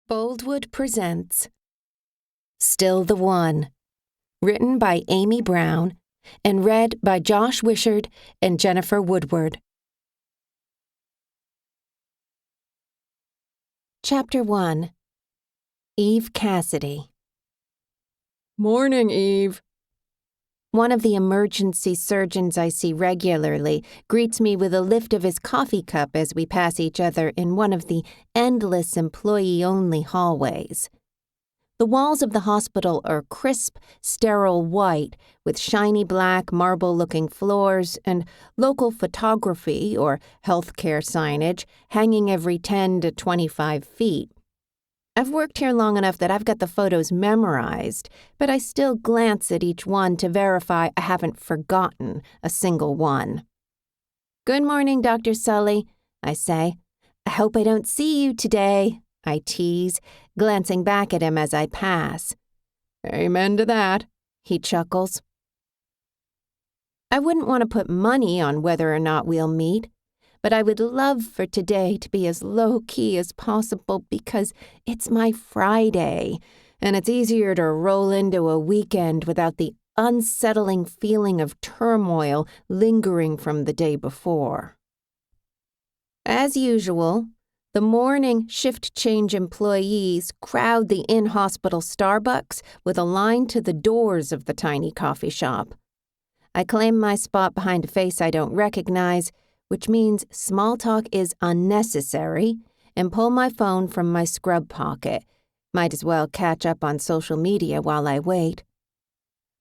Boldwood presents Still the One, written by Aimee Brown and read by Josh Wishard and Jennifer Woodward. Chapter 1. Eve Cassidy. Morning, Eve. One of the emergency surgeons I see regularly greets me with a lift of his coffee cup as we pass each other in one of the endless employee-only hallways. The walls of the hospital are crisp, sterile white, with shiny black marble-looking floors and local photography or healthcare signage hanging every 10 to 25 feet. I've worked here long enough that I've got the photos memorized, but I still glance at each one to verify I haven't forgotten a single one. "Good morning, Dr. Sully," I say. "I hope I don't see you today," I tease, glancing back at him as I pass. Amen to that, he chuckles. I wouldn't want to put money on whether or not we'll meet, but I would love for today to be as low-key as possible because it's my Friday, and it's easier to roll into a weekend without the unsettling feeling of turmoil lingering from the day before. As usual, the morning shift change employees crowd the in-hospital Starbucks with a line to the doors of the tiny coffee shop. I claim my spot behind a face I don't recognize, which means small talk is unnecessary, and pull my phone from my scrub pocket. Might as well catch up on social media while I wait.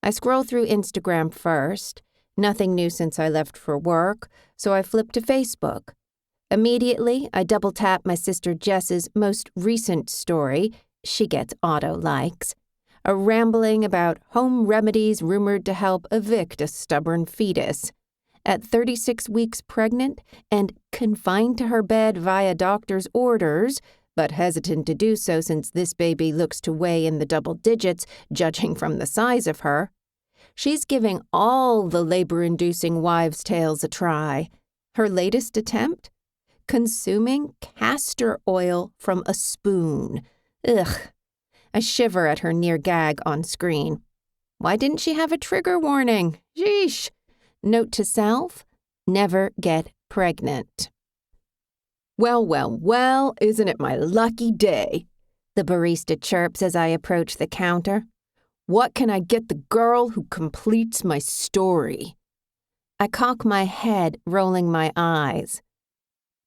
I scroll through Instagram first. Nothing new since I left for work, so I flip to Facebook. Immediately, I double-tap my sister Jess's most recent story. She gets auto-likes. A rambling about home remedies rumored to help evict a stubborn fetus. At 36 weeks pregnant and confined to her bed via doctor's orders, but hesitant to do so since this baby looks to weigh in the double digits, judging from the size of her, she's giving all the labor-inducing wives' tales a try. Her latest attempt? Consuming castor oil from a spoon. Ugh. I shiver at her near gag on screen. Why didn't she have a trigger warning? Sheesh. Note to self, never get pregnant. Well, isn't it my lucky day? The barista chirps as I approach the counter. What can I get the girl who completes my story? I cock my head, rolling my eyes.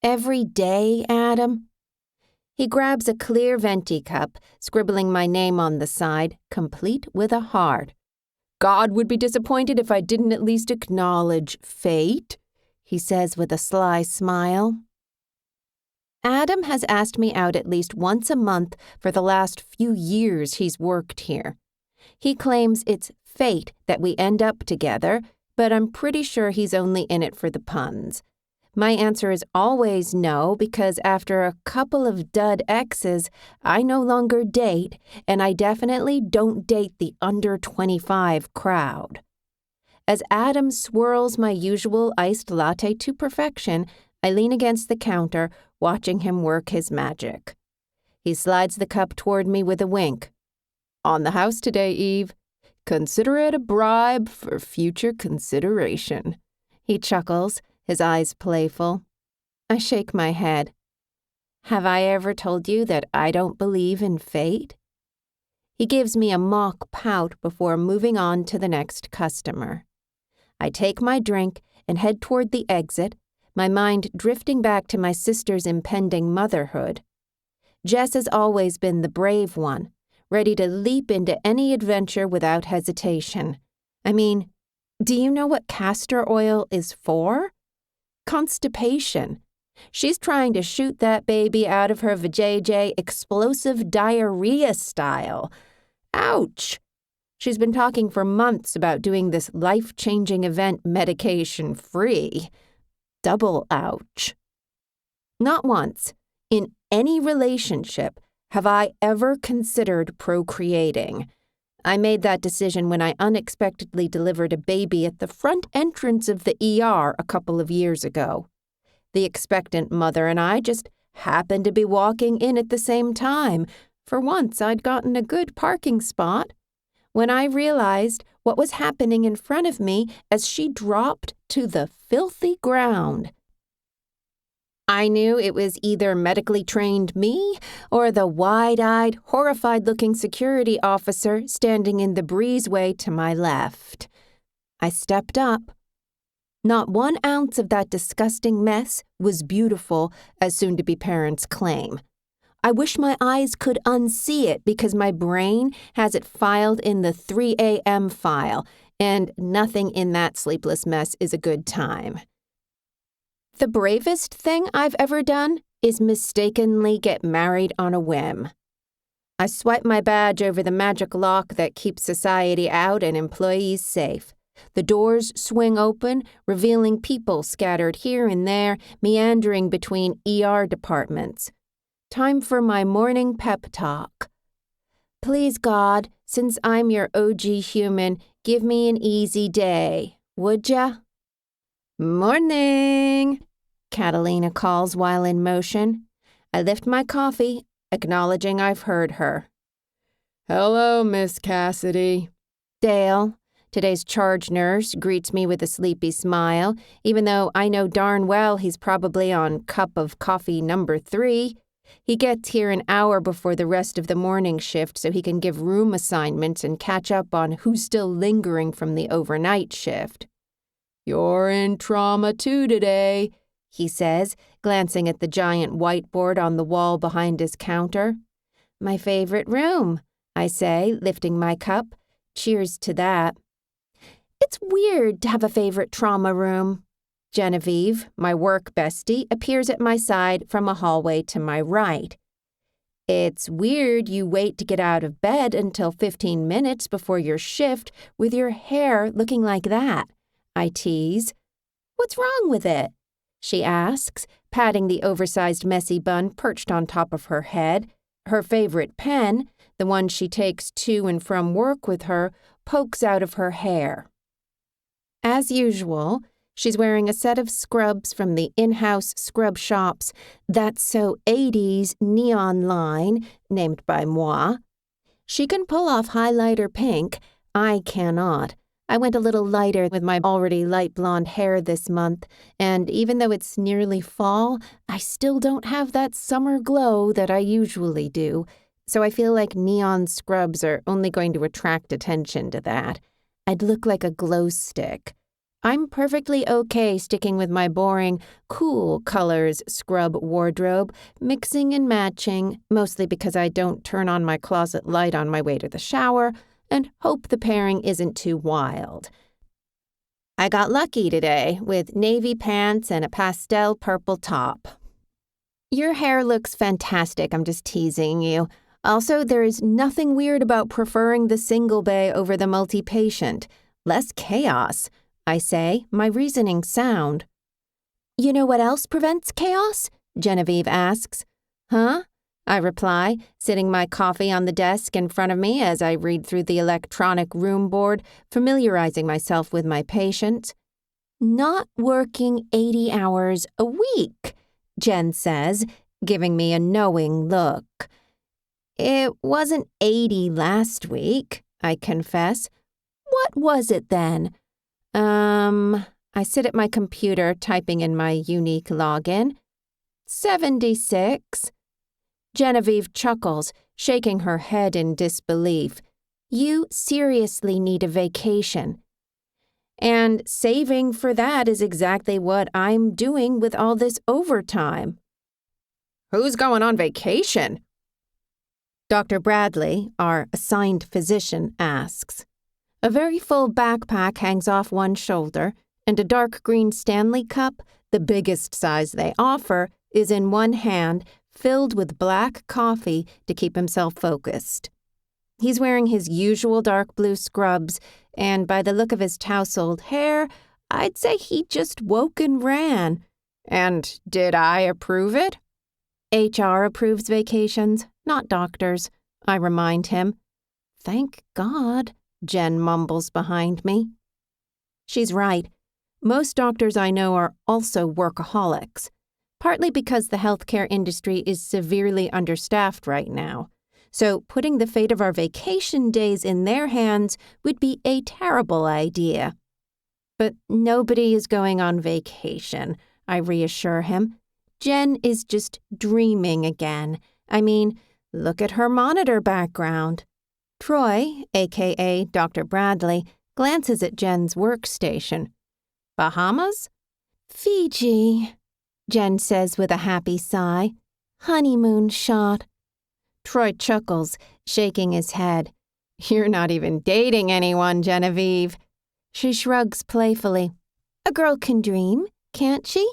Every day, Adam? He grabs a clear venti cup, scribbling my name on the side, complete with a heart. God would be disappointed if I didn't at least acknowledge fate, he says with a sly smile. Adam has asked me out at least once a month for the last few years he's worked here. He claims it's fate that we end up together, but I'm pretty sure he's only in it for the puns. My answer is always no because after a couple of dud exes, I no longer date, and I definitely don't date the under 25 crowd. As Adam swirls my usual iced latte to perfection, I lean against the counter, watching him work his magic. He slides the cup toward me with a wink. On the house today, Eve. Consider it a bribe for future consideration. He chuckles, his eyes playful. I shake my head. Have I ever told you that I don't believe in fate? He gives me a mock pout before moving on to the next customer. I take my drink and head toward the exit, my mind drifting back to my sister's impending motherhood. Jess has always been the brave one, ready to leap into any adventure without hesitation. I mean, do you know what castor oil is for? Constipation. She's trying to shoot that baby out of her vajayjay explosive diarrhea style. Ouch! She's been talking for months about doing this life-changing event medication-free. Double ouch. Not once, in any relationship, have I ever considered procreating. I made that decision when I unexpectedly delivered a baby at the front entrance of the ER a couple of years ago. The expectant mother and I just happened to be walking in at the same time. For once, I'd gotten a good parking spot when I realized what was happening in front of me as she dropped to the filthy ground. I knew it was either medically trained me or the wide-eyed, horrified-looking security officer standing in the breezeway to my left. I stepped up. Not 1 ounce of that disgusting mess was beautiful, as soon-to-be parents claim. I wish my eyes could unsee it because my brain has it filed in the 3 a.m. file, and nothing in that sleepless mess is a good time. The bravest thing I've ever done is mistakenly get married on a whim. I swipe my badge over the magic lock that keeps society out and employees safe. The doors swing open, revealing people scattered here and there, meandering between ER departments. Time for my morning pep talk. Please, God, since I'm your OG human, give me an easy day, would ya? Morning, Catalina calls while in motion. I lift my coffee, acknowledging I've heard her. Hello, Miss Cassidy. Dale, today's charge nurse, greets me with a sleepy smile, even though I know darn well he's probably on cup of coffee number 3. He gets here an hour before the rest of the morning shift so he can give room assignments and catch up on who's still lingering from the overnight shift. You're in trauma 2 today, he says, glancing at the giant whiteboard on the wall behind his counter. My favorite room, I say, lifting my cup. Cheers to that. It's weird to have a favorite trauma room. Genevieve, my work bestie, appears at my side from a hallway to my right. It's weird you wait to get out of bed until 15 minutes before your shift with your hair looking like that, I tease. What's wrong with it? She asks, patting the oversized messy bun perched on top of her head. Her favorite pen, the one she takes to and from work with her, pokes out of her hair. As usual, she's wearing a set of scrubs from the in-house scrub shop's That's So 80s neon line, named by moi. She can pull off highlighter pink. I cannot. I went a little lighter with my already light blonde hair this month, and even though it's nearly fall, I still don't have that summer glow that I usually do, so I feel like neon scrubs are only going to attract attention to that. I'd look like a glow stick. I'm perfectly okay sticking with my boring, cool colors scrub wardrobe, mixing and matching, mostly because I don't turn on my closet light on my way to the shower, and hope the pairing isn't too wild. I got lucky today with navy pants and a pastel purple top. Your hair looks fantastic, I'm just teasing you. Also, there is nothing weird about preferring the single bay over the multi-patient. Less chaos, I say, my reasoning sound. You know what else prevents chaos? Genevieve asks. Huh? I reply, sitting my coffee on the desk in front of me as I read through the electronic room board, familiarizing myself with my patients. Not working 80 hours a week, Jen says, giving me a knowing look. It wasn't 80 last week, I confess. What was it then? I sit at my computer typing in my unique login. 76. Genevieve chuckles, shaking her head in disbelief. You seriously need a vacation. And saving for that is exactly what I'm doing with all this overtime. Who's going on vacation? Dr. Bradley, our assigned physician, asks. A very full backpack hangs off one shoulder, and a dark green Stanley cup, the biggest size they offer, is in one hand, filled with black coffee to keep himself focused. He's wearing his usual dark blue scrubs, and by the look of his tousled hair, I'd say he just woke and ran. And did I approve it? HR approves vacations, not doctors, I remind him. Thank God, Jen mumbles behind me. She's right. Most doctors I know are also workaholics, partly because the healthcare industry is severely understaffed right now. so putting the fate of our vacation days in their hands would be a terrible idea. But nobody is going on vacation, I reassure him. Jen is just dreaming again. I mean, look at her monitor background. Troy, a.k.a. Dr. Bradley, glances at Jen's workstation. Bahamas? Fiji, Jen says with a happy sigh. Honeymoon shot. Troy chuckles, shaking his head. You're not even dating anyone, Genevieve. She shrugs playfully. A girl can dream, can't she?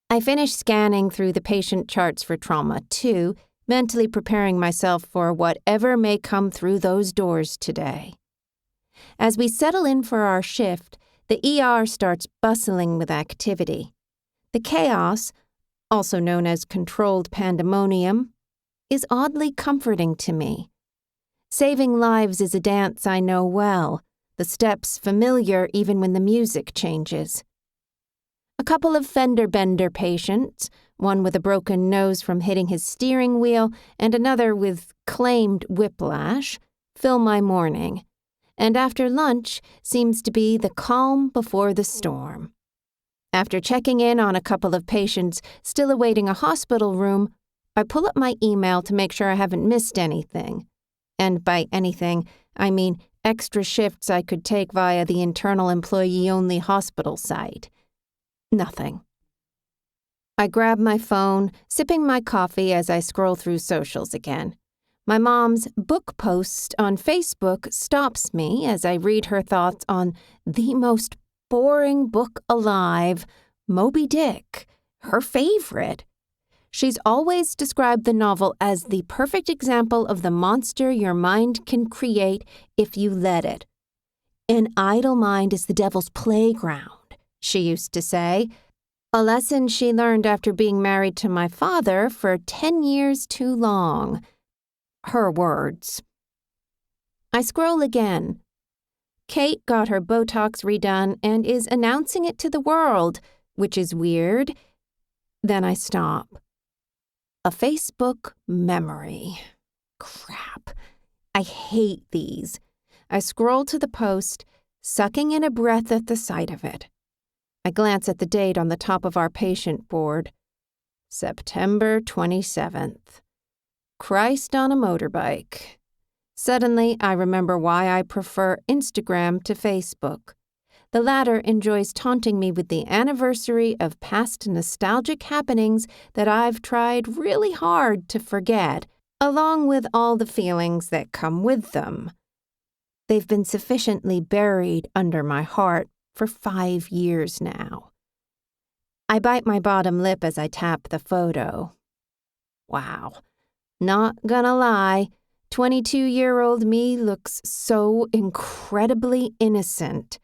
I finish scanning through the patient charts for trauma, too, mentally preparing myself for whatever may come through those doors today. As we settle in for our shift, the ER starts bustling with activity. The chaos, also known as controlled pandemonium, is oddly comforting to me. Saving lives is a dance I know well, the steps familiar even when the music changes. A couple of fender-bender patients, one with a broken nose from hitting his steering wheel and another with claimed whiplash, fill my morning, and after lunch seems to be the calm before the storm. After checking in on a couple of patients still awaiting a hospital room, I pull up my email to make sure I haven't missed anything. And by anything, I mean extra shifts I could take via the internal employee-only hospital site. Nothing. I grab my phone, sipping my coffee as I scroll through socials again. My mom's book post on Facebook stops me as I read her thoughts on the most boring book alive, Moby Dick, her favorite. She's always described the novel as the perfect example of the monster your mind can create if you let it. An idle mind is the devil's playground, she used to say, a lesson she learned after being married to my father for 10 years too long. Her words. I scroll again. Kate got her Botox redone and is announcing it to the world, which is weird. Then I stop. A Facebook memory. Crap. I hate these. I scroll to the post, sucking in a breath at the sight of it. I glance at the date on the top of our patient board. September 27th. Christ on a motorbike. Suddenly, I remember why I prefer Instagram to Facebook. The latter enjoys taunting me with the anniversary of past nostalgic happenings that I've tried really hard to forget, along with all the feelings that come with them. They've been sufficiently buried under my heart for 5 years now. I bite my bottom lip as I tap the photo. Wow. Not gonna lie, 22-year-old me looks so incredibly innocent.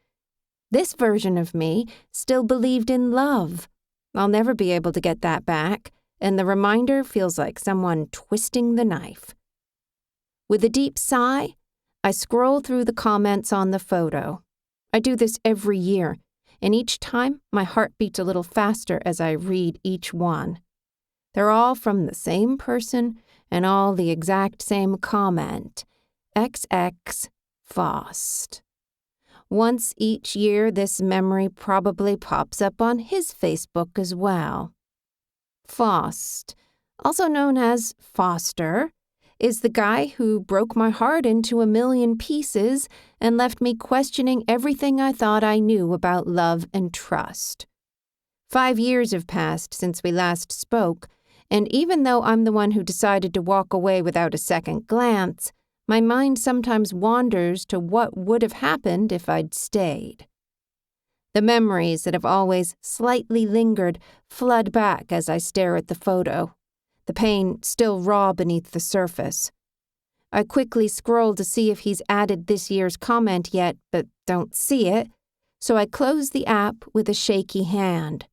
This version of me still believed in love. I'll never be able to get that back, and the reminder feels like someone twisting the knife. With a deep sigh, I scroll through the comments on the photo. I do this every year, and each time my heart beats a little faster as I read each one. They're all from the same person and all the exact same comment. XX Fost. Once each year, this memory probably pops up on his Facebook as well. Fost, also known as Foster, is the guy who broke my heart into a million pieces and left me questioning everything I thought I knew about love and trust. 5 years have passed since we last spoke, and even though I'm the one who decided to walk away without a second glance, my mind sometimes wanders to what would have happened if I'd stayed. The memories that have always slightly lingered flood back as I stare at the photo, the pain still raw beneath the surface. I quickly scroll to see if he's added this year's comment yet, but don't see it, so I close the app with a shaky hand.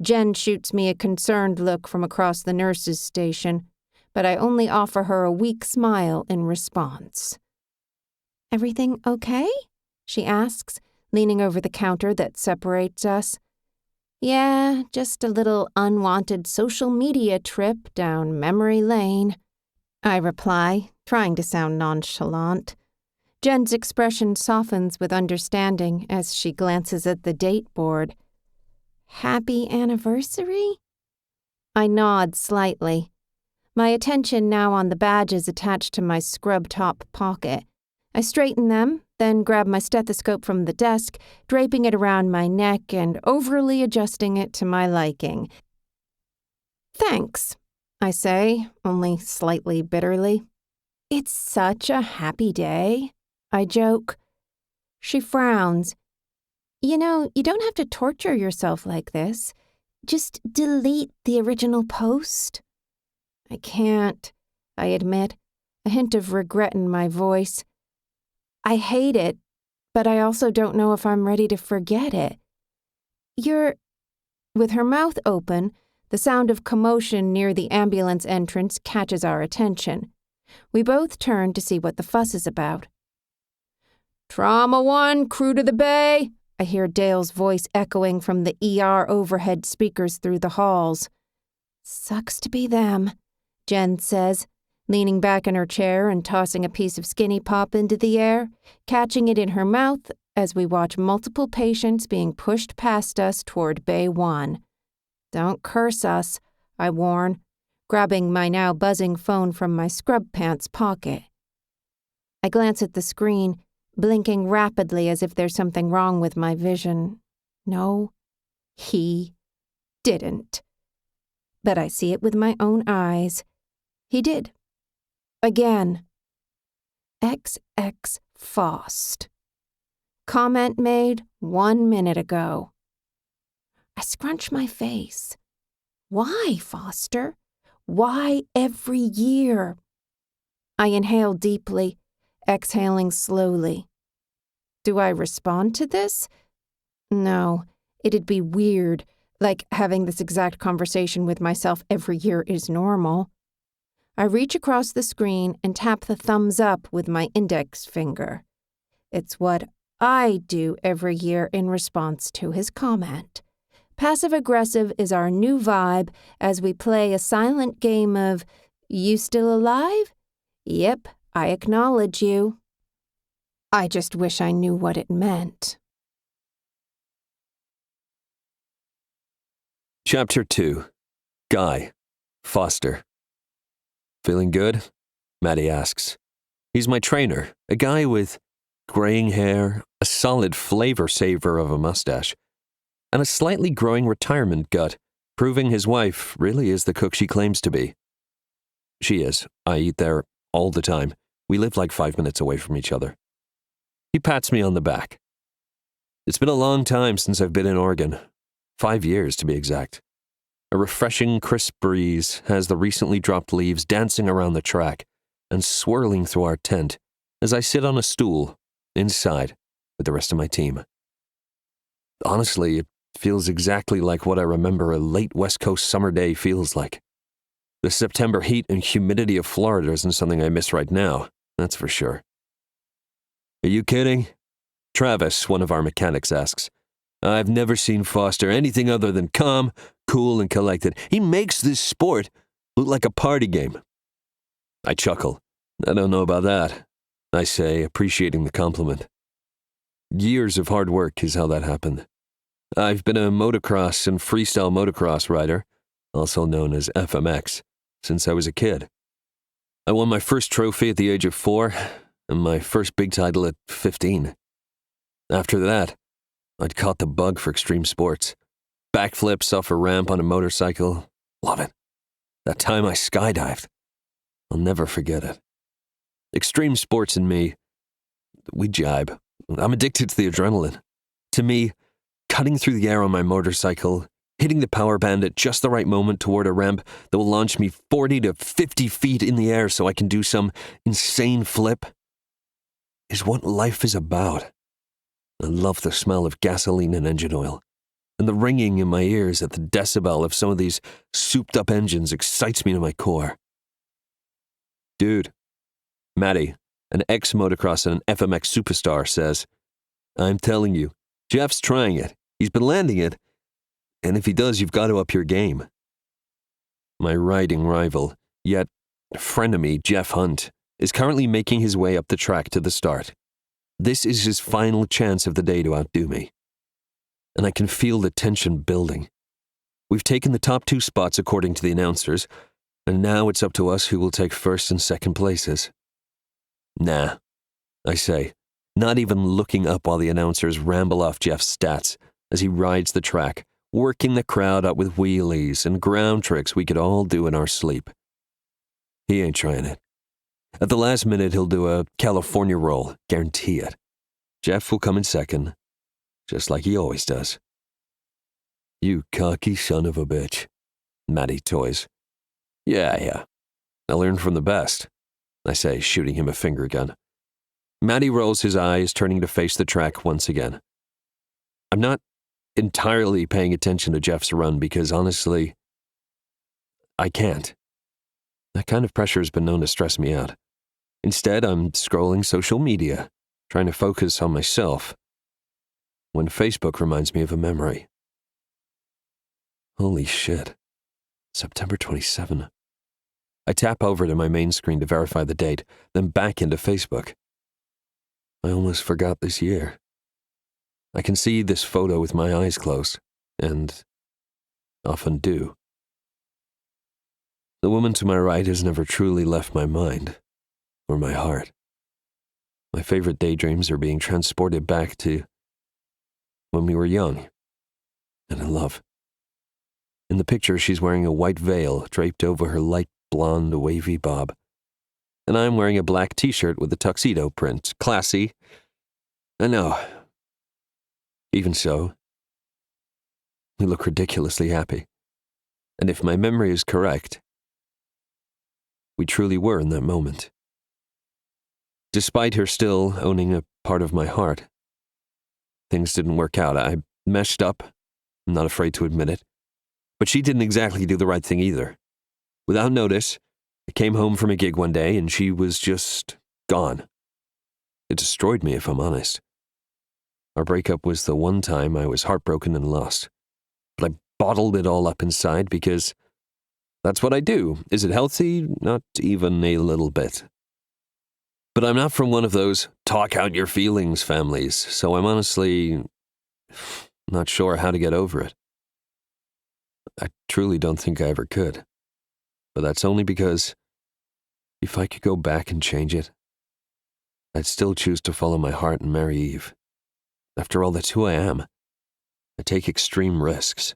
Jen shoots me a concerned look from across the nurse's station, but I only offer her a weak smile in response. "Everything okay?" she asks, leaning over the counter that separates us. "Yeah, just a little unwanted social media trip down memory lane." I reply, trying to sound nonchalant. Jen's expression softens with understanding as she glances at the date board. Happy anniversary? I nod slightly, my attention now on the badges attached to my scrub top pocket. I straighten them, then grab my stethoscope from the desk, draping it around my neck and overly adjusting it to my liking. Thanks, I say, only slightly bitterly. It's such a happy day, I joke. She frowns. You know, you don't have to torture yourself like this. Just delete the original post. I can't, I admit, a hint of regret in my voice. I hate it, but I also don't know if I'm ready to forget it. With her mouth open, the sound of commotion near the ambulance entrance catches our attention. We both turn to see what the fuss is about. Trauma 1, crew to the bay, I hear Dale's voice echoing from the ER overhead speakers through the halls. Sucks to be them, Jen says, leaning back in her chair and tossing a piece of skinny pop into the air, catching it in her mouth as we watch multiple patients being pushed past us toward Bay 1. Don't curse us, I warn, grabbing my now buzzing phone from my scrub pants pocket. I glance at the screen, blinking rapidly as if there's something wrong with my vision. No, he didn't. But I see it with my own eyes. He did. Again. XX Faust. Comment made 1 minute ago. I scrunch my face. Why, Foster? Why every year? I inhale deeply, exhaling slowly. Do I respond to this? No, it'd be weird, like having this exact conversation with myself every year is normal. I reach across the screen and tap the thumbs up with my index finger. It's what I do every year in response to his comment. Passive-aggressive is our new vibe as we play a silent game of, you still alive? Yep, I acknowledge you. I just wish I knew what it meant. Chapter 2. Guy. Foster. Feeling good? Maddie asks. He's my trainer, a guy with graying hair, a solid flavor saver of a mustache, and a slightly growing retirement gut, proving his wife really is the cook she claims to be. She is. I eat there all the time. We live like 5 minutes away from each other. He pats me on the back. It's been a long time since I've been in Oregon. 5 years, to be exact. A refreshing, crisp breeze has the recently dropped leaves dancing around the track and swirling through our tent as I sit on a stool inside with the rest of my team. Honestly, it feels exactly like what I remember a late West Coast summer day feels like. The September heat and humidity of Florida isn't something I miss right now, that's for sure. Are you kidding? Travis, one of our mechanics, asks. I've never seen Foster anything other than calm, cool, and collected. He makes this sport look like a party game. I chuckle. I don't know about that, I say, appreciating the compliment. Years of hard work is how that happened. I've been a motocross and freestyle motocross rider, also known as FMX, since I was a kid. I won my first trophy at the age of 4 and my first big title at 15. After that, I'd caught the bug for extreme sports. Backflips off a ramp on a motorcycle. Love it. That time I skydived. I'll never forget it. Extreme sports and me, we jibe. I'm addicted to the adrenaline. To me, cutting through the air on my motorcycle, hitting the power band at just the right moment toward a ramp that will launch me 40 to 50 feet in the air so I can do some insane flip, is what life is about. I love the smell of gasoline and engine oil, and the ringing in my ears at the decibel of some of these souped-up engines excites me to my core. Dude, Maddie, an ex-motocross and an FMX superstar, says, I'm telling you, Jeff's trying it. He's been landing it, and if he does, you've got to up your game. My riding rival, yet frenemy, Jeff Hunt, is currently making his way up the track to the start. This is his final chance of the day to outdo me. And I can feel the tension building. We've taken the top 2 spots according to the announcers, and now it's up to us who will take first and second places. Nah, I say, not even looking up while the announcers ramble off Jeff's stats as he rides the track, working the crowd up with wheelies and ground tricks we could all do in our sleep. He ain't trying it. At the last minute, he'll do a California roll, guarantee it. Jeff will come in second, just like he always does. You cocky son of a bitch, Maddie toys. Yeah. I learned from the best, I say, shooting him a finger gun. Maddie rolls his eyes, turning to face the track once again. I'm not entirely paying attention to Jeff's run because, honestly, I can't. That kind of pressure has been known to stress me out. Instead, I'm scrolling social media, trying to focus on myself, when Facebook reminds me of a memory. Holy shit. September 27. I tap over to my main screen to verify the date, then back into Facebook. I almost forgot this year. I can see this photo with my eyes closed, and often do. The woman to my right has never truly left my mind, or my heart. My favorite daydreams are being transported back to when we were young and in love. In the picture, she's wearing a white veil draped over her light blonde wavy bob, and I'm wearing a black t-shirt with a tuxedo print. Classy. I know. Even so, we look ridiculously happy. And if my memory is correct, we truly were in that moment. Despite her still owning a part of my heart, things didn't work out. I messed up, I'm not afraid to admit it, but she didn't exactly do the right thing either. Without notice, I came home from a gig one day and she was just gone. It destroyed me, if I'm honest. Our breakup was the one time I was heartbroken and lost, but I bottled it all up inside because that's what I do. Is it healthy? Not even a little bit. But I'm not from one of those talk out your feelings families, so I'm honestly not sure how to get over it. I truly don't think I ever could. But that's only because if I could go back and change it, I'd still choose to follow my heart and marry Eve. After all, that's who I am. I take extreme risks.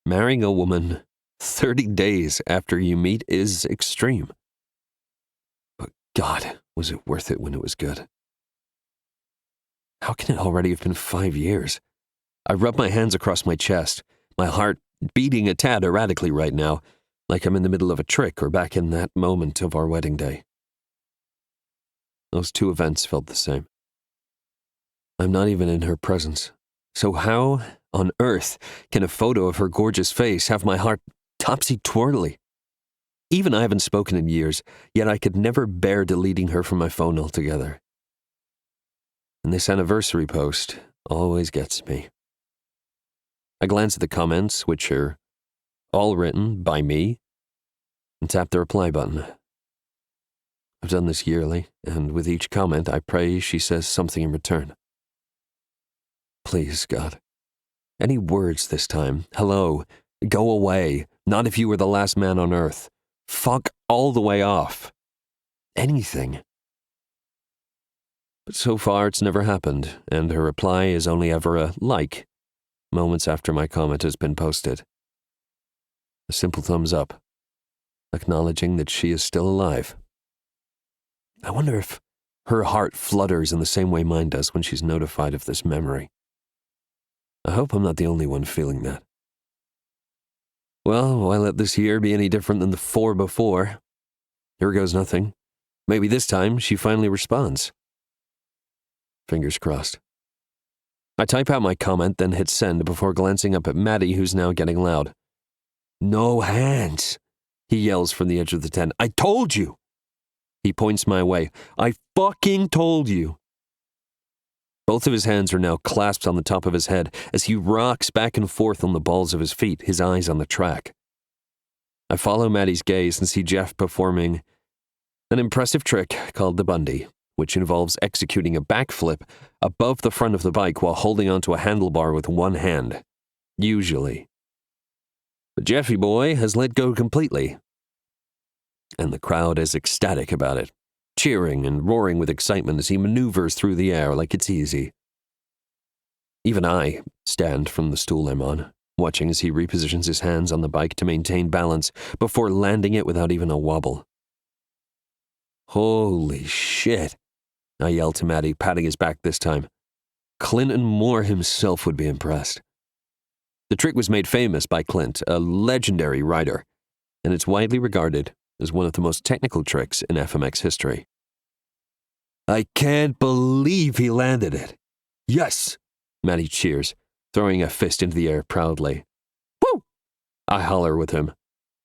Marrying a woman 30 days after you meet is extreme. But God, was it worth it when it was good? How can it already have been 5 years? I rub my hands across my chest, my heart beating a tad erratically right now, like I'm in the middle of a trick or back in that moment of our wedding day. Those 2 events felt the same. I'm not even in her presence. So how on earth can a photo of her gorgeous face have my heart topsy-twirly? Even I haven't spoken in years, yet I could never bear deleting her from my phone altogether. And this anniversary post always gets me. I glance at the comments, which are all written by me, and tap the reply button. I've done this yearly, and with each comment, I pray she says something in return. Please, God. Any words this time? Hello. Go away. Not if you were the last man on earth. Fuck all the way off. Anything. But so far it's never happened, and her reply is only ever a like, moments after my comment has been posted. A simple thumbs up, acknowledging that she is still alive. I wonder if her heart flutters in the same way mine does when she's notified of this memory. I hope I'm not the only one feeling that. Well, why let this year be any different than the 4 before? Here goes nothing. Maybe this time she finally responds. Fingers crossed. I type out my comment, then hit send before glancing up at Maddie, who's now getting loud. No hands, he yells from the edge of the tent. I told you! He points my way. I fucking told you! Both of his hands are now clasped on the top of his head as he rocks back and forth on the balls of his feet, his eyes on the track. I follow Maddie's gaze and see Jeff performing An impressive trick called the Bundy, which involves executing a backflip above the front of the bike while holding onto a handlebar with one hand. Usually. But Jeffy boy has let go completely. And the crowd is ecstatic about it, cheering and roaring with excitement as he maneuvers through the air like it's easy. Even I stand from the stool I'm on, watching as he repositions his hands on the bike to maintain balance before landing it without even a wobble. Holy shit, I yell to Maddie, patting his back this time. Clinton Moore himself would be impressed. The trick was made famous by Clint, a legendary rider, and it's widely regarded as one of the most technical tricks in FMX history. I can't believe he landed it. Yes! Maddie cheers, throwing a fist into the air proudly. Woo! I holler with him.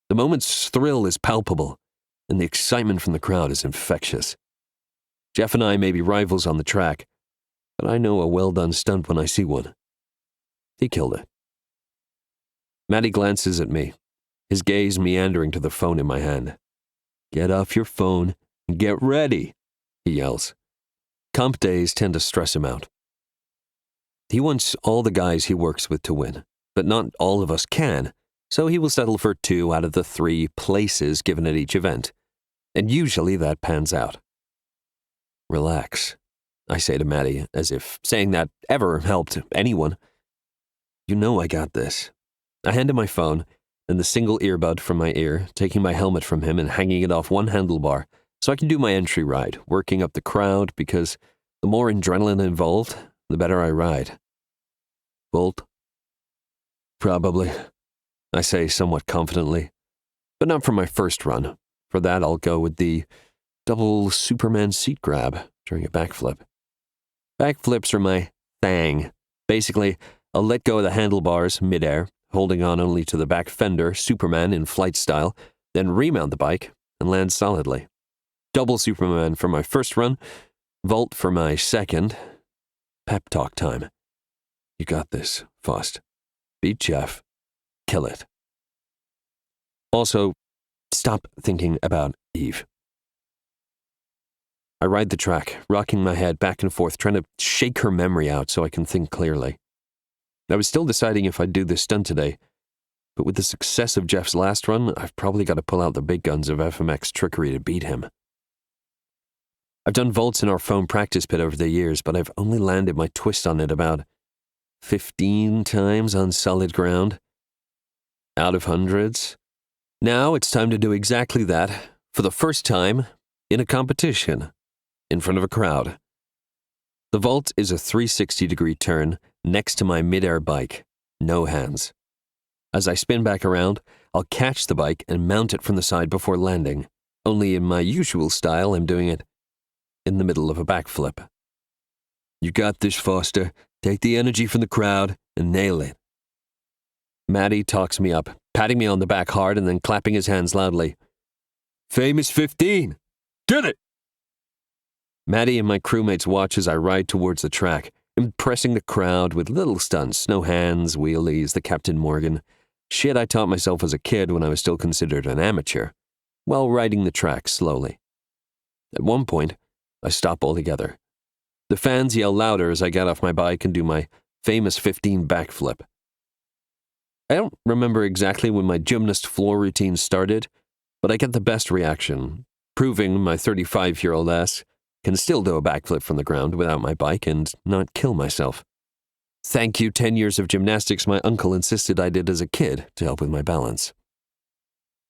The moment's thrill is palpable, and the excitement from the crowd is infectious. Jeff and I may be rivals on the track, but I know a well-done stunt when I see one. He killed it. Maddie glances at me, his gaze meandering to the phone in my hand. Get off your phone and get ready, he yells. Comp days tend to stress him out. He wants all the guys he works with to win, but not all of us can, so he will settle for 2 out of the 3 places given at each event, and usually that pans out. Relax, I say to Maddie, as if saying that ever helped anyone. You know I got this. I hand him my phone, and the single earbud from my ear, taking my helmet from him and hanging it off one handlebar so I can do my entry ride, working up the crowd because the more adrenaline involved, the better I ride. Bolt? Probably, I say somewhat confidently, but not for my first run. For that, I'll go with the double Superman seat grab during a backflip. Backflips are my thing. Basically, I'll let go of the handlebars midair, holding on only to the back fender, Superman in flight style, then remount the bike and land solidly. Double Superman for my first run, Volt for my second. Pep talk time. You got this, Faust. Beat Jeff. Kill it. Also, stop thinking about Eve. I ride the track, rocking my head back and forth, trying to shake her memory out so I can think clearly. I was still deciding if I'd do this stunt today, but with the success of Jeff's last run, I've probably got to pull out the big guns of FMX trickery to beat him. I've done vaults in our foam practice pit over the years, but I've only landed my twist on it about 15 times on solid ground. Out of hundreds. Now it's time to do exactly that, for the first time, in a competition, in front of a crowd. The vault is a 360-degree turn next to my mid-air bike, no hands. As I spin back around, I'll catch the bike and mount it from the side before landing. Only in my usual style, I'm doing it in the middle of a backflip. You got this, Foster. Take the energy from the crowd and nail it. Maddie talks me up, patting me on the back hard and then clapping his hands loudly. Famous 15! Get it! Maddie and my crewmates watch as I ride towards the track, impressing the crowd with little stunts, no hands, wheelies, the Captain Morgan. Shit I taught myself as a kid when I was still considered an amateur, while riding the track slowly. At one point, I stop altogether. The fans yell louder as I get off my bike and do my famous 15 backflip. I don't remember exactly when my gymnast floor routine started, but I get the best reaction, proving my 35-year-old ass can still do a backflip from the ground without my bike and not kill myself. Thank you 10 years of gymnastics my uncle insisted I did as a kid to help with my balance.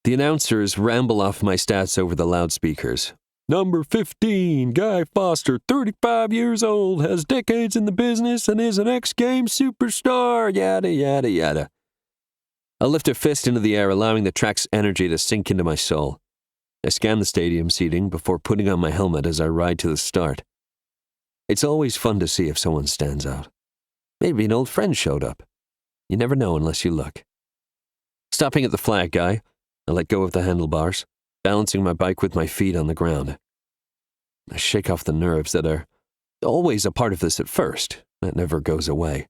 The announcers ramble off my stats over the loudspeakers. Number 15, Guy Foster, 35 years old, has decades in the business and is an X-Games superstar, yada, yada, yada. I lift a fist into the air, allowing the track's energy to sink into my soul. I scan the stadium seating before putting on my helmet as I ride to the start. It's always fun to see if someone stands out. Maybe an old friend showed up. You never know unless you look. Stopping at the flag guy, I let go of the handlebars, balancing my bike with my feet on the ground. I shake off the nerves that are always a part of this at first. That never goes away.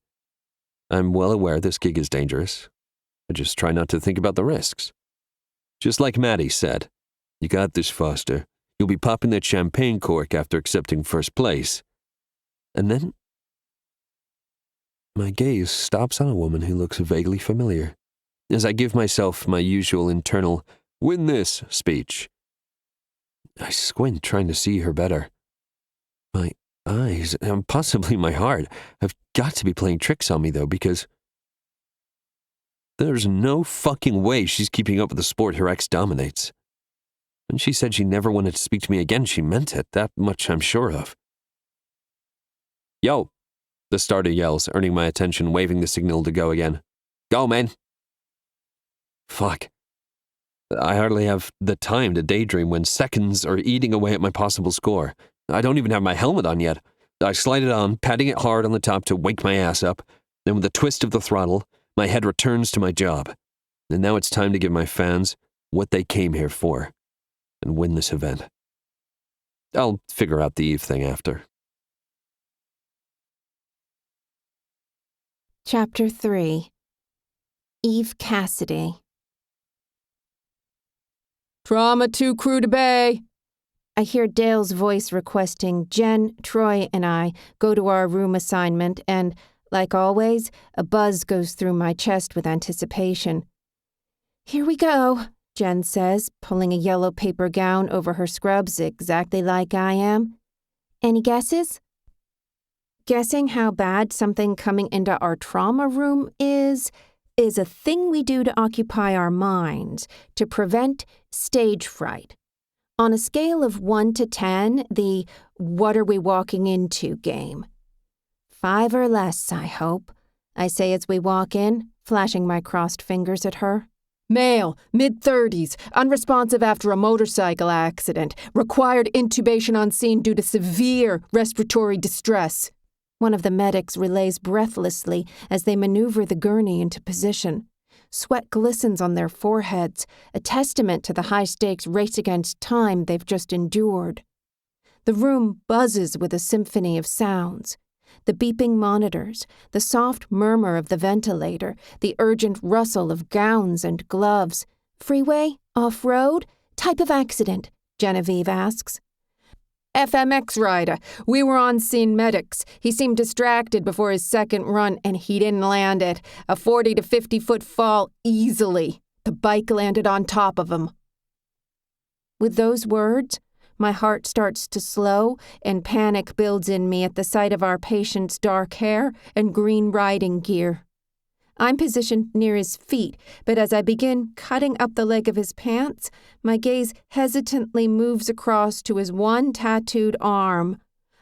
I'm well aware this gig is dangerous. I just try not to think about the risks. Just like Maddie said, you got this, Foster. He'll be popping that champagne cork after accepting first place. And then my gaze stops on a woman who looks vaguely familiar as I give myself my usual internal "win this" speech. I squint, trying to see her better. My eyes, and possibly my heart, have got to be playing tricks on me, though, because there's no fucking way she's keeping up with the sport her ex dominates. When she said she never wanted to speak to me again, she meant it. That much I'm sure of. "Yo," the starter yells, earning my attention, waving the signal to go again. "Go, man." Fuck. I hardly have the time to daydream when seconds are eating away at my possible score. I don't even have my helmet on yet. I slide it on, patting it hard on the top to wake my ass up. Then with a twist of the throttle, my head returns to my job. And now it's time to give my fans what they came here for and win this event. I'll figure out the Eve thing after. Chapter 3. Eve Cassidy. Trauma 2 crew to bay. I hear Dale's voice requesting Jen, Troy, and I go to our room assignment, and, like always, a buzz goes through my chest with anticipation. "Here we go," Jen says, pulling a yellow paper gown over her scrubs exactly like I am. "Any guesses?" Guessing how bad something coming into our trauma room is a thing we do to occupy our minds, to prevent stage fright. On a scale of 1 to 10, the "what are we walking into" game. 5 or less, I hope, I say as we walk in, flashing my crossed fingers at her. Male, mid-30s, unresponsive after a motorcycle accident, required intubation on scene due to severe respiratory distress. One of the medics relays breathlessly as they maneuver the gurney into position. Sweat glistens on their foreheads, a testament to the high-stakes race against time they've just endured. The room buzzes with a symphony of sounds. The beeping monitors, the soft murmur of the ventilator, the urgent rustle of gowns and gloves. "Freeway? Off-road? Type of accident?" Genevieve asks. FMX rider. We were on scene medics. He seemed distracted before his second run, and he didn't land it. A 40 to 50-foot fall easily. The bike landed on top of him. With those words, my heart starts to slow and panic builds in me at the sight of our patient's dark hair and green riding gear. I'm positioned near his feet, but as I begin cutting up the leg of his pants, my gaze hesitantly moves across to his one tattooed arm,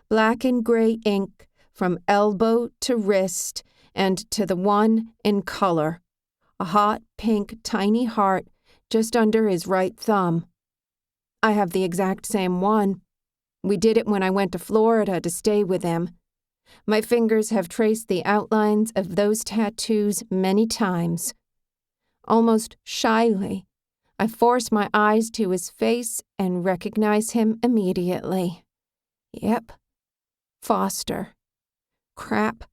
black and gray ink from elbow to wrist and to the one in color, a hot pink tiny heart just under his right thumb. I have the exact same one. We did it when I went to Florida to stay with him. My fingers have traced the outlines of those tattoos many times. Almost shyly, I force my eyes to his face and recognize him immediately. Yep. Foster. Crap,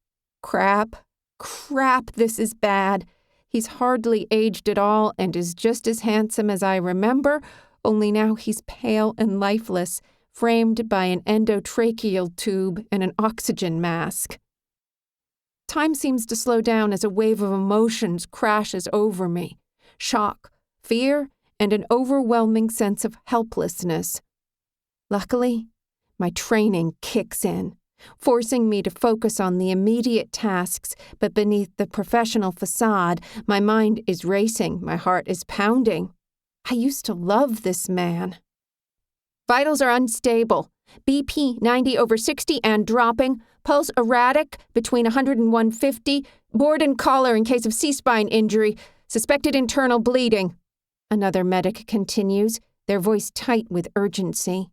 this is bad. He's hardly aged at all and is just as handsome as I remember, only now he's pale and lifeless, framed by an endotracheal tube and an oxygen mask. Time seems to slow down as a wave of emotions crashes over me. Shock, fear, and an overwhelming sense of helplessness. Luckily, my training kicks in, forcing me to focus on the immediate tasks, but beneath the professional facade, my mind is racing, my heart is pounding. I used to love this man. Vitals are unstable. BP 90/60 and dropping. Pulse erratic between 100 and 150. Board and collar in case of C-spine injury. Suspected internal bleeding. Another medic continues, their voice tight with urgency.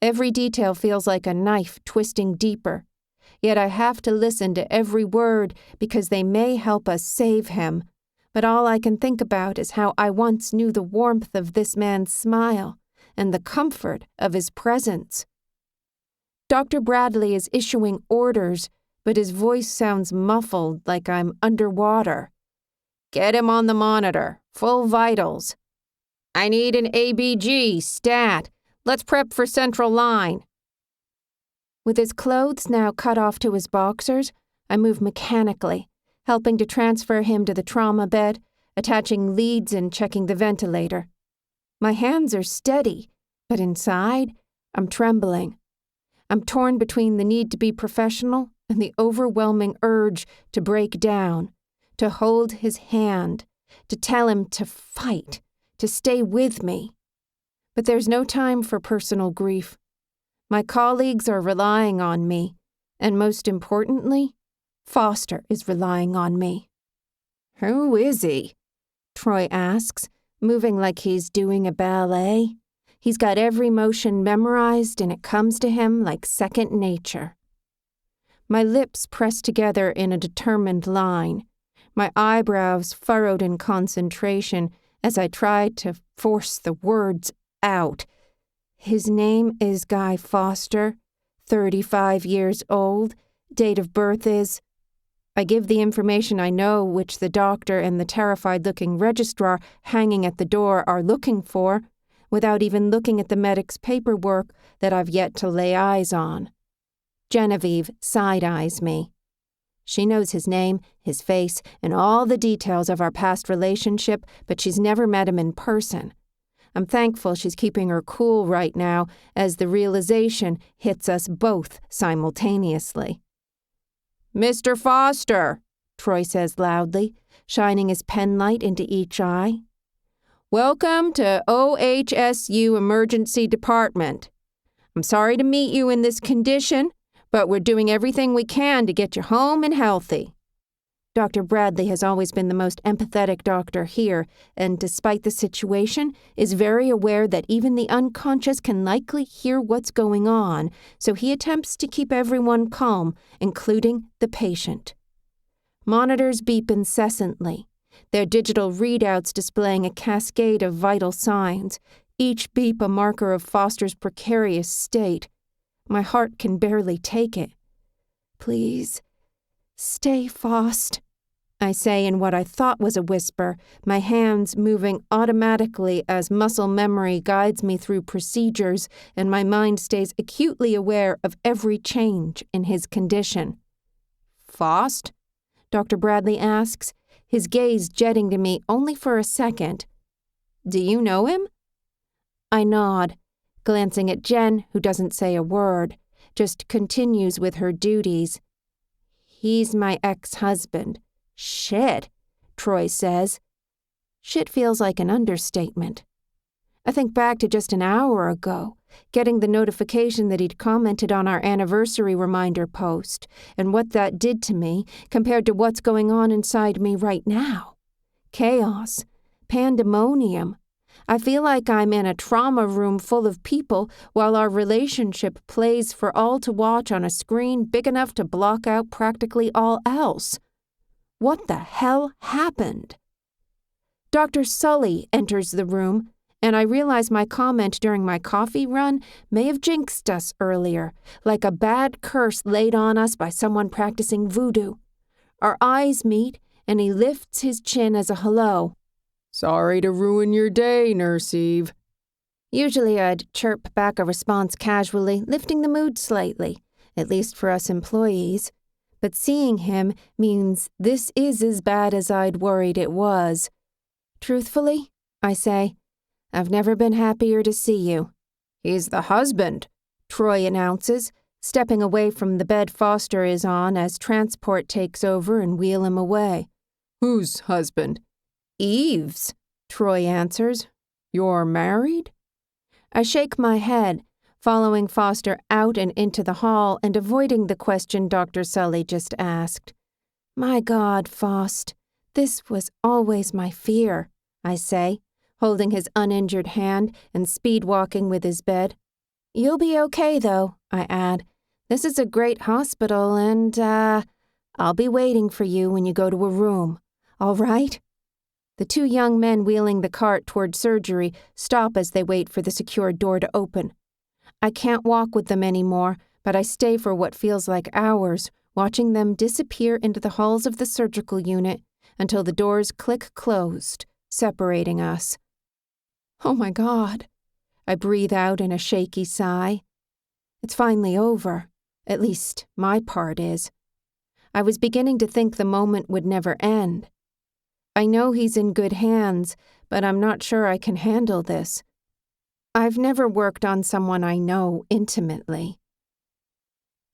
Every detail feels like a knife twisting deeper. Yet I have to listen to every word because they may help us save him. But all I can think about is how I once knew the warmth of this man's smile and the comfort of his presence. Dr. Bradley is issuing orders, but his voice sounds muffled like I'm underwater. "Get him on the monitor. Full vitals. I need an ABG, stat. Let's prep for central line. With his clothes now cut off to his boxers, I move mechanically, helping to transfer him to the trauma bed, attaching leads and checking the ventilator. My hands are steady, but inside, I'm trembling. I'm torn between the need to be professional and the overwhelming urge to break down, to hold his hand, to tell him to fight, to stay with me. But there's no time for personal grief. My colleagues are relying on me, and most importantly, Foster is relying on me. Who is he? Troy asks, moving like he's doing a ballet. He's got every motion memorized, and it comes to him like second nature. My lips press together in a determined line, my eyebrows furrowed in concentration as I try to force the words out. His name is Guy Foster, 35 years old. Date of birth is... I give the information I know, which the doctor and the terrified-looking registrar hanging at the door are looking for, without even looking at the medic's paperwork that I've yet to lay eyes on. Genevieve side-eyes me. She knows his name, his face, and all the details of our past relationship, but she's never met him in person. I'm thankful she's keeping her cool right now as the realization hits us both simultaneously. Mr. Foster, Troy says loudly, shining his penlight into each eye. Welcome to OHSU Emergency Department. I'm sorry to meet you in this condition, but we're doing everything we can to get you home and healthy. Dr. Bradley has always been the most empathetic doctor here, and despite the situation, is very aware that even the unconscious can likely hear what's going on, so he attempts to keep everyone calm, including the patient. Monitors beep incessantly, their digital readouts displaying a cascade of vital signs, each beep a marker of Foster's precarious state. My heart can barely take it. Please, stay, Fost, I say in what I thought was a whisper, my hands moving automatically as muscle memory guides me through procedures and my mind stays acutely aware of every change in his condition. Fost? Dr. Bradley asks, his gaze jetting to me only for a second. Do you know him? I nod, glancing at Jen, who doesn't say a word, just continues with her duties. He's my ex-husband. Shit, Troy says. Shit feels like an understatement. I think back to just an hour ago, getting the notification that he'd commented on our anniversary reminder post, and what that did to me compared to what's going on inside me right now. Chaos. Pandemonium. I feel like I'm in a trauma room full of people while our relationship plays for all to watch on a screen big enough to block out practically all else. What the hell happened? Dr. Sully enters the room, and I realize my comment during my coffee run may have jinxed us earlier, like a bad curse laid on us by someone practicing voodoo. Our eyes meet, and he lifts his chin as a hello. Sorry to ruin your day, Nurse Eve. Usually I'd chirp back a response casually, lifting the mood slightly, at least for us employees. But seeing him means this is as bad as I'd worried it was. Truthfully, I say, I've never been happier to see you. He's the husband, Troy announces, stepping away from the bed Foster is on as transport takes over and wheel him away. Whose husband? Eve's, Troy answers. You're married? I shake my head, following Foster out and into the hall and avoiding the question Dr. Sully just asked. My God, Fost, this was always my fear, I say, holding his uninjured hand and speed-walking with his bed. You'll be okay, though, I add. This is a great hospital and, I'll be waiting for you when you go to a room. All right? The two young men wheeling the cart toward surgery stop as they wait for the secure door to open. I can't walk with them anymore, but I stay for what feels like hours, watching them disappear into the halls of the surgical unit until the doors click closed, separating us. Oh my God. I breathe out in a shaky sigh. It's finally over. At least, my part is. I was beginning to think the moment would never end. I know he's in good hands, but I'm not sure I can handle this. I've never worked on someone I know intimately.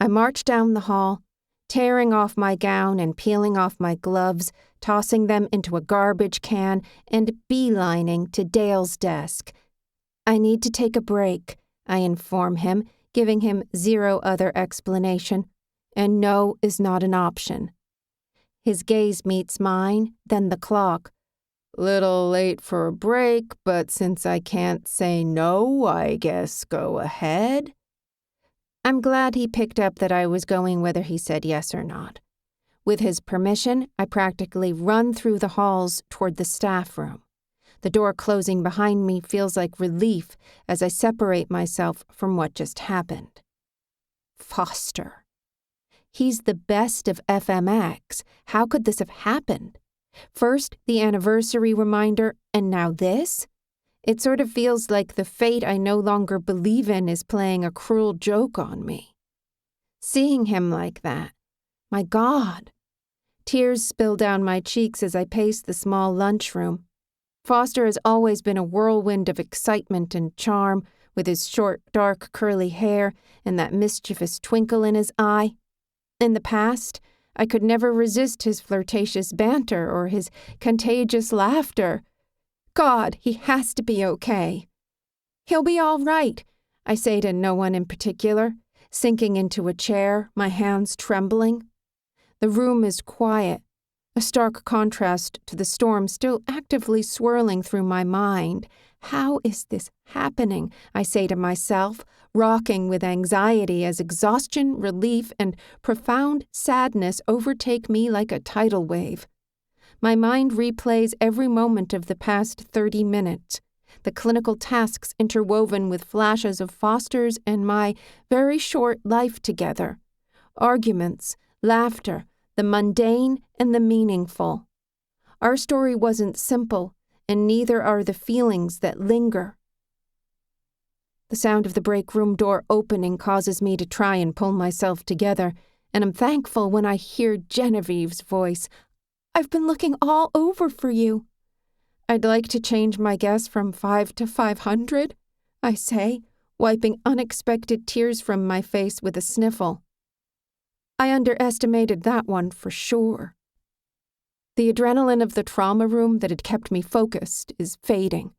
I march down the hall, tearing off my gown and peeling off my gloves, tossing them into a garbage can, and beelining to Dale's desk. I need to take a break, I inform him, giving him zero other explanation, and no is not an option. His gaze meets mine, then the clock. Little late for a break, but since I can't say no, I guess go ahead. I'm glad he picked up that I was going whether he said yes or not. With his permission, I practically run through the halls toward the staff room. The door closing behind me feels like relief as I separate myself from what just happened. Foster. He's the best of FMX. How could this have happened? First, the anniversary reminder, and now this? It sort of feels like the fate I no longer believe in is playing a cruel joke on me. Seeing him like that, my God. Tears spill down my cheeks as I pace the small lunchroom. Foster has always been a whirlwind of excitement and charm, with his short, dark, curly hair and that mischievous twinkle in his eye. In the past, I could never resist his flirtatious banter or his contagious laughter. God, he has to be okay. He'll be all right, I say to no one in particular, sinking into a chair, my hands trembling. The room is quiet, a stark contrast to the storm still actively swirling through my mind. How is this happening? I say to myself, rocking with anxiety as exhaustion, relief, and profound sadness overtake me like a tidal wave. My mind replays every moment of the past 30 minutes, the clinical tasks interwoven with flashes of Foster's and my very short life together, arguments, laughter, the mundane and the meaningful. Our story wasn't simple, and neither are the feelings that linger. The sound of the break room door opening causes me to try and pull myself together, and I'm thankful when I hear Genevieve's voice. I've been looking all over for you. I'd like to change my guess from 5 to 500, I say, wiping unexpected tears from my face with a sniffle. I underestimated that one for sure. The adrenaline of the trauma room that had kept me focused is fading,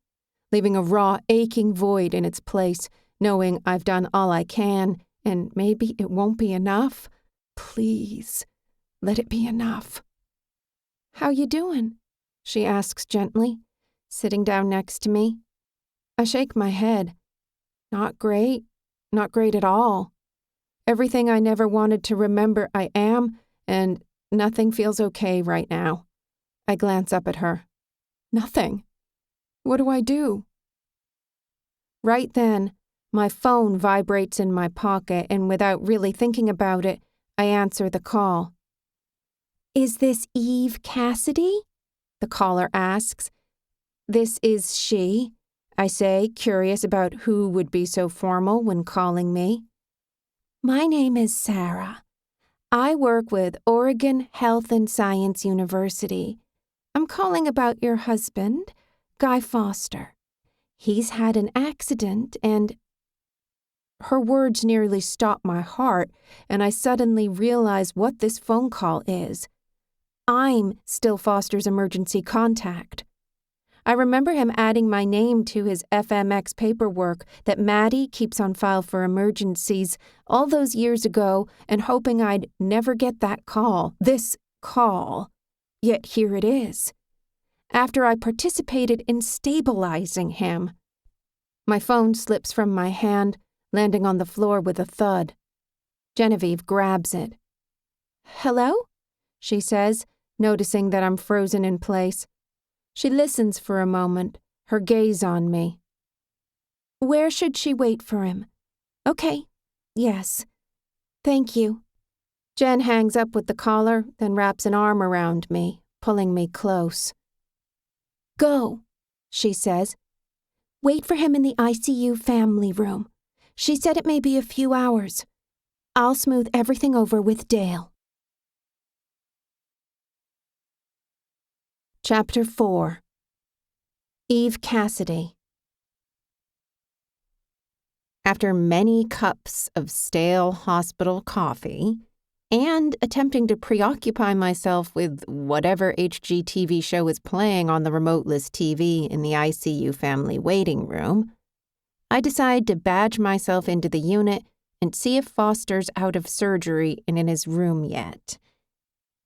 leaving a raw, aching void in its place, knowing I've done all I can, and maybe it won't be enough. Please, let it be enough. How you doing? She asks gently, sitting down next to me. I shake my head. Not great at all. Everything I never wanted to remember I am, and nothing feels okay right now. I glance up at her. Nothing. What do I do? Right then, my phone vibrates in my pocket, and without really thinking about it, I answer the call. Is this Eve Cassidy? The caller asks. This is she, I say, curious about who would be so formal when calling me. My name is Sarah. I work with Oregon Health and Science University. I'm calling about your husband, Guy Foster. He's had an accident and... Her words nearly stop my heart, and I suddenly realize what this phone call is. I'm still Foster's emergency contact. I remember him adding my name to his FMX paperwork that Maddie keeps on file for emergencies all those years ago, and hoping I'd never get that call, this call. Yet here it is. After I participated in stabilizing him. My phone slips from my hand, landing on the floor with a thud. Genevieve grabs it. Hello? She says, noticing that I'm frozen in place. She listens for a moment, her gaze on me. Where should she wait for him? Okay, yes. Thank you. Jen hangs up with the collar, then wraps an arm around me, pulling me close. Go, she says. Wait for him in the ICU family room. She said it may be a few hours. I'll smooth everything over with Dale. Chapter 4. Eve Cassidy. After many cups of stale hospital coffee, and attempting to preoccupy myself with whatever HGTV show is playing on the remoteless TV in the ICU family waiting room, I decide to badge myself into the unit and see if Foster's out of surgery and in his room yet.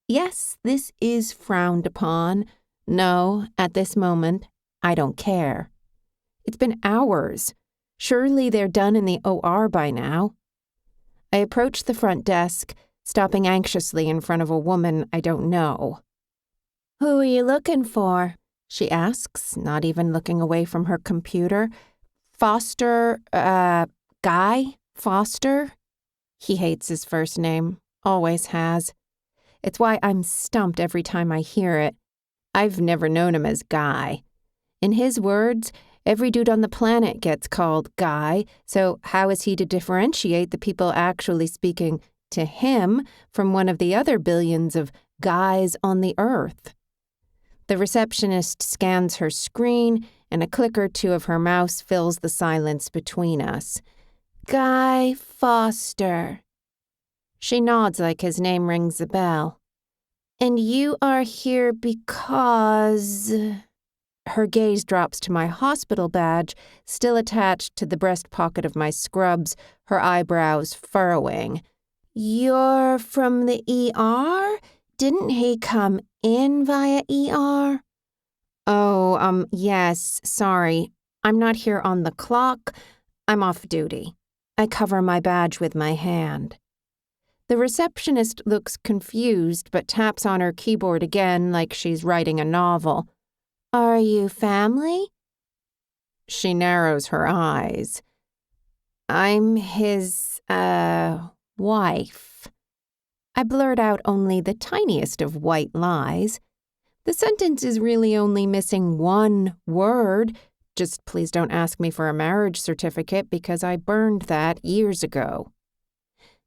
Yes, this is frowned upon. No, at this moment, I don't care. It's been hours. Surely they're done in the OR by now. I approach the front desk, stopping anxiously in front of a woman I don't know. "Who are you looking for?" she asks, not even looking away from her computer. "Foster, Guy Foster?" He hates his first name, always has. It's why I'm stumped every time I hear it. I've never known him as Guy. In his words, every dude on the planet gets called Guy, so how is he to differentiate the people actually speaking to him from one of the other billions of guys on the earth? The receptionist scans her screen, and a click or two of her mouse fills the silence between us. "Guy Foster." She nods like his name rings a bell. "And you are here because..." Her gaze drops to my hospital badge, still attached to the breast pocket of my scrubs, her eyebrows furrowing. "You're from the ER? Didn't he come in via ER?" "Oh, yes, sorry. I'm not here on the clock. I'm off duty." I cover my badge with my hand. The receptionist looks confused but taps on her keyboard again like she's writing a novel. "Are you family?" She narrows her eyes. "I'm his, wife." I blurt out only the tiniest of white lies. The sentence is really only missing one word. Just please don't ask me for a marriage certificate because I burned that years ago.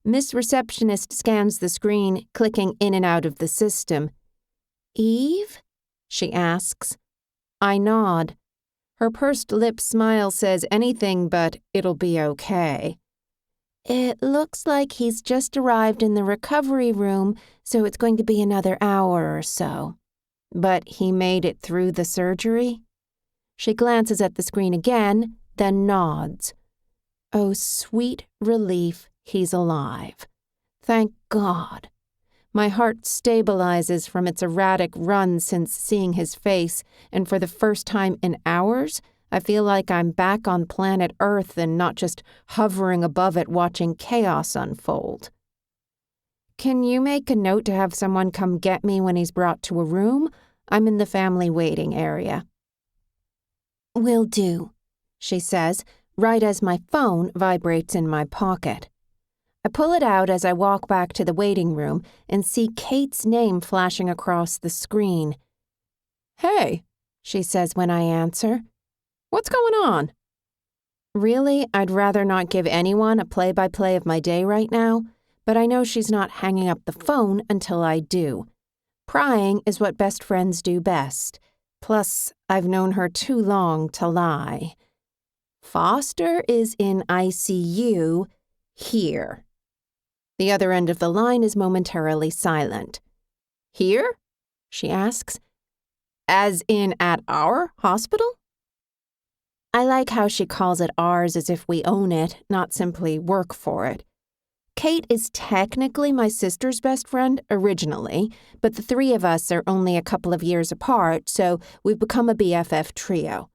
Miss Receptionist scans the screen, clicking in and out of the system. "Eve?" she asks. I nod. Her pursed lip smile says anything but it'll be okay. "It looks like he's just arrived in the recovery room, so it's going to be another hour or so." "But he made it through the surgery?" She glances at the screen again, then nods. Oh, sweet relief, he's alive. Thank God. My heart stabilizes from its erratic run since seeing his face, and for the first time in hours, I feel like I'm back on planet Earth and not just hovering above it watching chaos unfold. "Can you make a note to have someone come get me when he's brought to a room? I'm in the family waiting area." "Will do," she says, right as my phone vibrates in my pocket. I pull it out as I walk back to the waiting room and see Kate's name flashing across the screen. "Hey," she says when I answer. "What's going on?" Really, I'd rather not give anyone a play-by-play of my day right now, but I know she's not hanging up the phone until I do. Prying is what best friends do best. Plus, I've known her too long to lie. Foster is in ICU here. The other end of the line is momentarily silent. "Here?" she asks. "As in at our hospital?" I like how she calls it ours as if we own it, not simply work for it. Kate is technically my sister's best friend originally, but the three of us are only a couple of years apart, so we've become a BFF trio.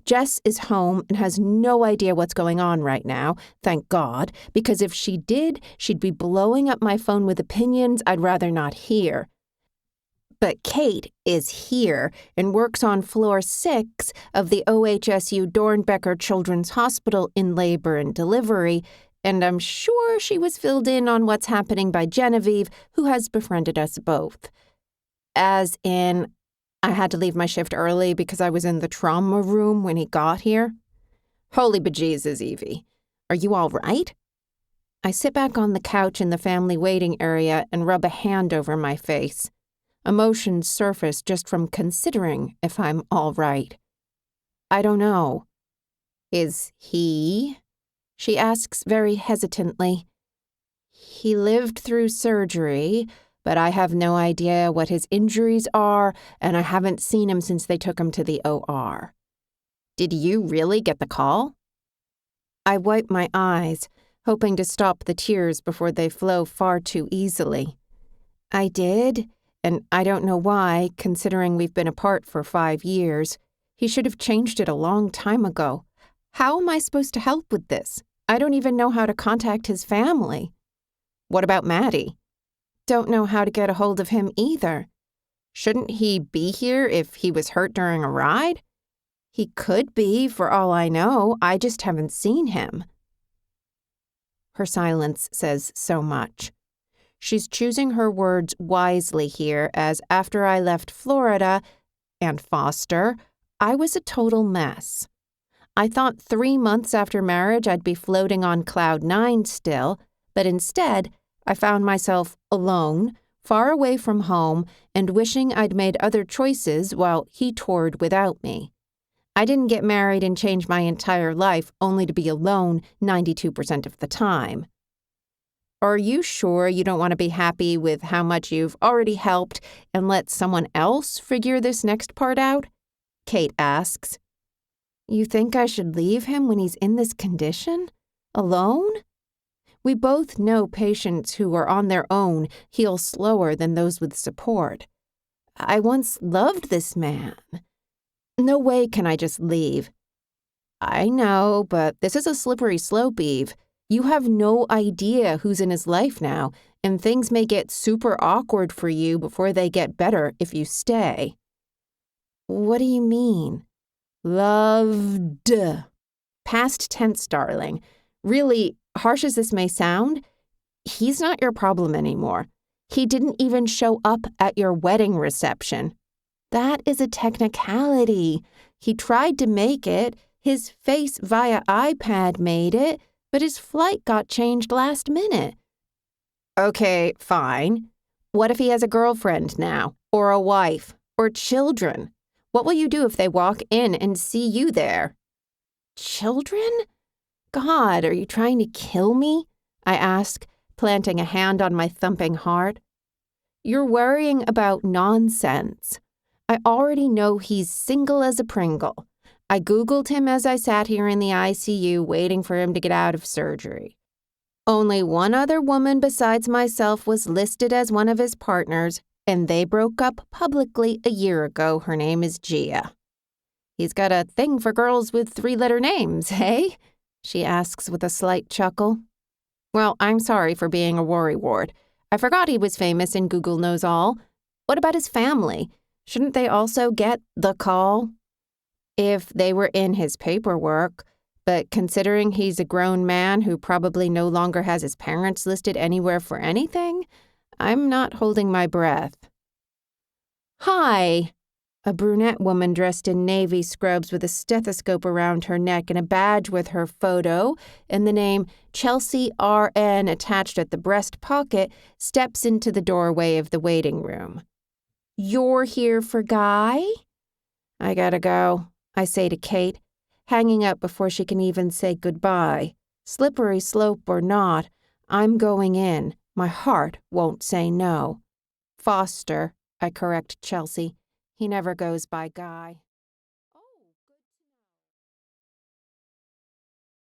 Jess is home and has no idea what's going on right now, thank God, because if she did, she'd be blowing up my phone with opinions I'd rather not hear. But Kate is here and works on floor 6 of the OHSU Dornbecker Children's Hospital in labor and delivery, and I'm sure she was filled in on what's happening by Genevieve, who has befriended us both. As in, I had to leave my shift early because I was in the trauma room when he got here. Holy bejesus, Evie. Are you all right? I sit back on the couch in the family waiting area and rub a hand over my face. Emotions surface just from considering if I'm all right. I don't know. Is he? She asks very hesitantly. He lived through surgery, but I have no idea what his injuries are, and I haven't seen him since they took him to the OR. Did you really get the call? I wipe my eyes, hoping to stop the tears before they flow far too easily. I did, and I don't know why, considering we've been apart for 5 years. He should have changed it a long time ago. How am I supposed to help with this? I don't even know how to contact his family. What about Maddie? Don't know how to get a hold of him either. Shouldn't he be here if he was hurt during a ride? He could be, for all I know. I just haven't seen him. Her silence says so much. She's choosing her words wisely here, as after I left Florida and Foster, I was a total mess. I thought 3 months after marriage I'd be floating on cloud 9 still, but instead I found myself alone, far away from home, and wishing I'd made other choices while he toured without me. I didn't get married and change my entire life only to be alone 92% of the time. Are you sure you don't want to be happy with how much you've already helped and let someone else figure this next part out? Kate asks. You think I should leave him when he's in this condition? Alone? We both know patients who are on their own heal slower than those with support. I once loved this man. No way can I just leave. I know, but this is a slippery slope, Eve. You have no idea who's in his life now, and things may get super awkward for you before they get better if you stay. What do you mean? Loved. Past tense, darling. Really, harsh as this may sound, he's not your problem anymore. He didn't even show up at your wedding reception. That is a technicality. He tried to make it. His face via iPad made it, but his flight got changed last minute. Okay, fine. What if he has a girlfriend now, or a wife, or children? What will you do if they walk in and see you there? Children? God, are you trying to kill me? I ask, planting a hand on my thumping heart. You're worrying about nonsense. I already know he's single as a Pringle. I Googled him as I sat here in the ICU waiting for him to get out of surgery. Only one other woman besides myself was listed as one of his partners, and they broke up publicly a year ago. Her name is Gia. He's got a thing for girls with 3-letter names, hey? She asks with a slight chuckle. Well, I'm sorry for being a worrywart. I forgot he was famous and Google knows all. What about his family? Shouldn't they also get the call? If they were in his paperwork, but considering he's a grown man who probably no longer has his parents listed anywhere for anything, I'm not holding my breath. Hi. A brunette woman dressed in navy scrubs with a stethoscope around her neck and a badge with her photo and the name Chelsea RN attached at the breast pocket steps into the doorway of the waiting room. You're here for Guy? I gotta go, I say to Kate, hanging up before she can even say goodbye. Slippery slope or not, I'm going in. My heart won't say no. Foster, I correct Chelsea. He never goes by Guy.